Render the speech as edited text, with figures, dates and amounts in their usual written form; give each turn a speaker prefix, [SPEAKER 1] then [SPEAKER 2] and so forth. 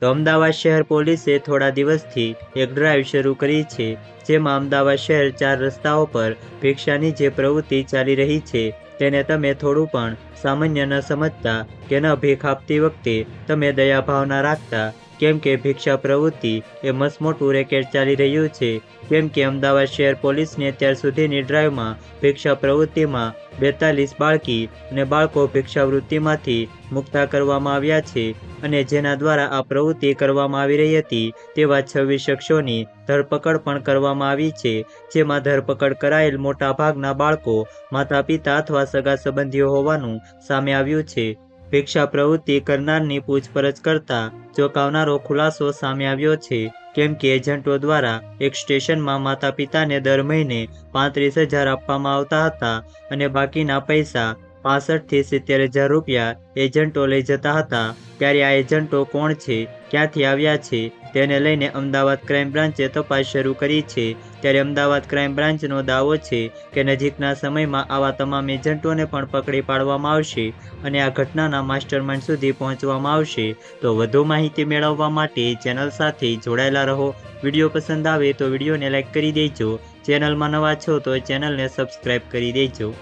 [SPEAKER 1] તો અમદાવાદ શહેર પોલીસે થોડા દિવસથી એક ડ્રાઈવ શરૂ કરી છે, જેમાં અમદાવાદ શહેર 4 રસ્તાઓ પર ભિક્ષાની જે પ્રવૃત્તિ ચાલી રહી છે તેને તમે થોડું પણ સામાન્ય ન સમજતા કે ન ભીખ આપતી વખતે તમે દયાભાવ ના રાખતા, કેમ કે ભિક્ષા પ્રવૃત્તિ એ મસ્ત મોટું રેકેટ ચાલી રહ્યું છે। કેમ કે અમદાવાદ શહેર પોલીસની અત્યાર સુધીની ડ્રાઈવમાં ભિક્ષા પ્રવૃત્તિમાં 42 બાળકી અને બાળકો ભિક્ષાવૃત્તિમાંથી મુક્તા કરવામાં આવ્યા છે, અને જેના દ્વારા આ પ્રવૃત્તિ કરવામાં આવી રહી હતી તેવા 26 શખ્સોની ધરપકડ પણ કરવામાં આવી છે, જેમાં ધરપકડ કરાયેલ મોટા ભાગના બાળકો માતા પિતા અથવા સગા સંબંધીઓ હોવાનું સામે આવ્યું છે। ભિક્ષા પ્રવૃત્તિ કરનારની પૂછપરછ કરતા ચોંકાવનારો ખુલાસો સામે આવ્યો છે, કેમ કે એજન્ટો દ્વારા એક સ્ટેશનમાં માતા પિતાને દર મહિને 35,000 આપવામાં આવતા હતા અને બાકીના પૈસા 65,000 થી 70,000 રૂપિયા એજન્ટો લઈ જતા હતા। ત્યારે આ એજન્ટો કોણ છે, ક્યાંથી આવ્યા છે તેને લઈને અમદાવાદ ક્રાઇમ બ્રાન્ચે તપાસ શરૂ કરી છે। ત્યારે અમદાવાદ ક્રાઇમ બ્રાન્ચનો દાવો છે કે નજીકના સમયમાં આવા તમામ એજન્ટોને પણ પકડી પાડવામાં આવશે અને આ ઘટનાના માસ્ટરમાઇન્ડ સુધી પહોંચવામાં આવશે। તો વધુ માહિતી મેળવવા માટે ચેનલ સાથે જોડાયેલા રહો। વિડીયો પસંદ આવે તો વિડીયોને લાઇક કરી દેજો। ચેનલમાં નવા છો તો ચેનલને સબસ્ક્રાઇબ કરી દેજો।